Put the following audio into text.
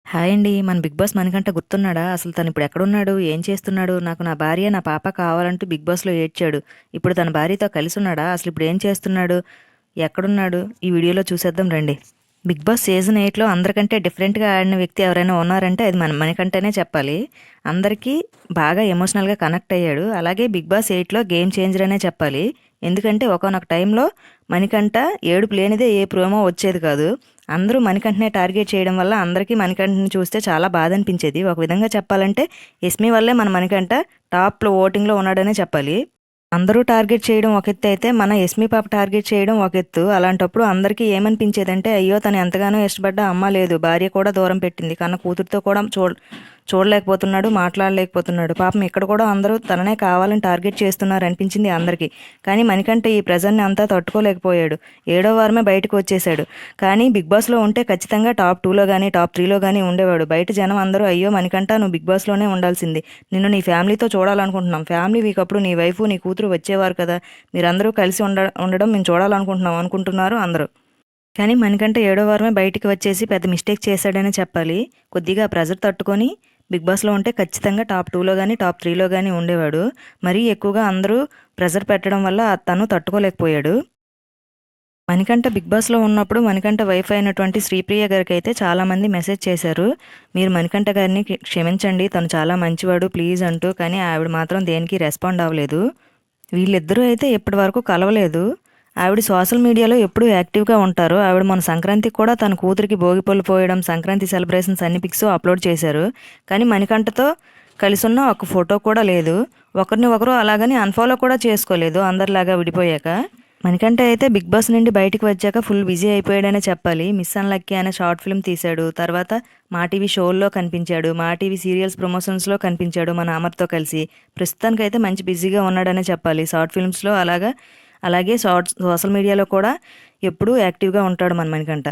Hi అండి. మన 'big boss' Manikanta గుర్తున్నాడా? అసలు తనిప్పుడు ఎక్కడున్నాడు? ఏం చేస్తున్నాడు? నాకు నా భార్య, నా పాప కావాలంటూ 'బిగ్ బాస్'లో ఏడ్చాడు. ఇప్పుడు తన భార్యతో కలిసున్నాడా? అసలిప్పుడు ఏం చేస్తున్నాడు? ఎక్కడున్నాడు? ఈ వీడియోలో చూసేద్దాం రండి. 'బిగ్ బాస్' సీజన్ 8లో అందరికంటే డిఫరెంట్‌గా ఆడిన వ్యక్తి ఎవరైనా ఉన్నారంటే అది మన మణికంఠనే చెప్పాలి. అందరికీ బాగా ఎమోషనల్‌గా కనెక్ట్ అయ్యాడు. అలాగే 'బిగ్ బాస్ 8లో గేమ్ చేంజర్ అనే చెప్పాలి. ఎందుకంటే ఒకానొక టైంలో మణికంఠ ఏడుపు లేనిదే ఏ ప్రోమో వచ్చేది కాదు. అందరూ మణికంఠనే టార్గెట్ చేయడం వల్ల అందరికీ మణికంఠని చూస్తే చాలా బాధ అనిపించేది. ఒక విధంగా చెప్పాలంటే యష్మి వల్లే మన మణికంఠ టాప్‌లో ఓటింగ్‌లో ఉన్నాడనే చెప్పాలి. అందరూ టార్గెట్ చేయడం ఒక ఎత్తు అయితే, మన యష్మి పాప టార్గెట్ చేయడం ఒక ఎత్తు. అలాంటప్పుడు అందరికీ ఏమనిపించేదంటే, అయ్యో! తను ఎంతగానో ఇష్టపడ్డ అమ్మ లేదు, భార్య కూడా దూరం పెట్టింది. కన్న కూతురితో కూడా చూడలేకపోతున్నాడు, మాట్లాడలేకపోతున్నాడు. పాపం ఇక్కడ కూడా అందరూ తననే కావాలని టార్గెట్ చేస్తున్నారు అనిపించింది అందరికీ. కానీ మణికంఠ ఈ ప్రెజర్‌ని అంతా తట్టుకోలేకపోయాడు. ఏడో వారమే బయటకు వచ్చేసాడు. కానీ బిగ్ బాస్‌లో ఉంటే ఖచ్చితంగా టాప్ 2లో గానీ, టాప్ 3లో గానీ ఉండేవాడు. బయట జనం అందరూ అయ్యో! మణికంఠ నువ్వు బిగ్ బాస్‌లోనే ఉండాల్సింది. నిన్ను నీ ఫ్యామిలీతో చూడాలనుకుంటున్నాం. ఫ్యామిలీ వీక్ అప్పుడు నీ వైఫ్, నీ కూతురు వచ్చేవారు కదా! మీరందరూ కలిసి ఉండడం మేము చూడాలనుకుంటున్నాం అనుకుంటున్నారు అందరూ. కానీ మణికంఠ ఏడో వారమే బయటికి వచ్చేసి పెద్ద మిస్టేక్ చేశాడనే చెప్పాలి. కొద్దిగా ప్రెజర్ తట్టుకొని బిగ్ బాస్‌లో ఉంటే ఖచ్చితంగా టాప్ 2లో గానీ, టాప్ 3లో గానీ ఉండేవాడు. మరీ ఎక్కువగా అందరూ ప్రెజర్ పెట్టడం వల్ల తను తట్టుకోలేకపోయాడు. మణికంఠ బిగ్ బాస్‌లో ఉన్నప్పుడు మణికంఠ వైఫ్ అయినటువంటి శ్రీప్రియ గారికైతే చాలామంది మెసేజ్ చేశారు. మీరు మణికంఠ గారిని క్షమించండి, తను చాలా మంచివాడు ప్లీజ్ అంటూ. కానీ ఆవిడ మాత్రం దేనికి రెస్పాండ్ అవ్వలేదు. వీళ్ళిద్దరూ అయితే ఇప్పటివరకు కలవలేదు. ఆవిడ సోషల్ మీడియాలో ఎప్పుడూ యాక్టివ్‌గా ఉంటారు. ఆవిడ మొన్న సంక్రాంతికి కూడా తన కూతురికి భోగిపళ్ళు పోయడం, సంక్రాంతి సెలబ్రేషన్స్ అన్ని పిక్స్ అప్లోడ్ చేశారు. కానీ మణికంఠతో కలిసున్న ఒక్క ఫోటో కూడా లేదు. ఒకరిని ఒకరు అలాగని అన్‌ఫాలో కూడా చేసుకోలేదు అందరిలాగా విడిపోయాక. మణికంఠ అయితే బిగ్ బాస్ నుండి బయటికి వచ్చాక ఫుల్ బిజీ అయిపోయాడనే చెప్పాలి. 'మిస్ అన్‌లక్కీ' అనే షార్ట్ ఫిల్మ్ తీశాడు. తర్వాత మా టీవీ షోల్లో కనిపించాడు. మా టీవీ సీరియల్స్ ప్రమోషన్స్‌లో కనిపించాడు మన అమర్‌తో కలిసి. ప్రస్తుతానికైతే మంచి బిజీగా ఉన్నాడనే చెప్పాలి. షార్ట్ ఫిల్మ్స్‌లో అలాగే సోషల్ మీడియాలో కూడా ఎప్పుడూ యాక్టివ్‌గా ఉంటాడు మన మణికంఠ.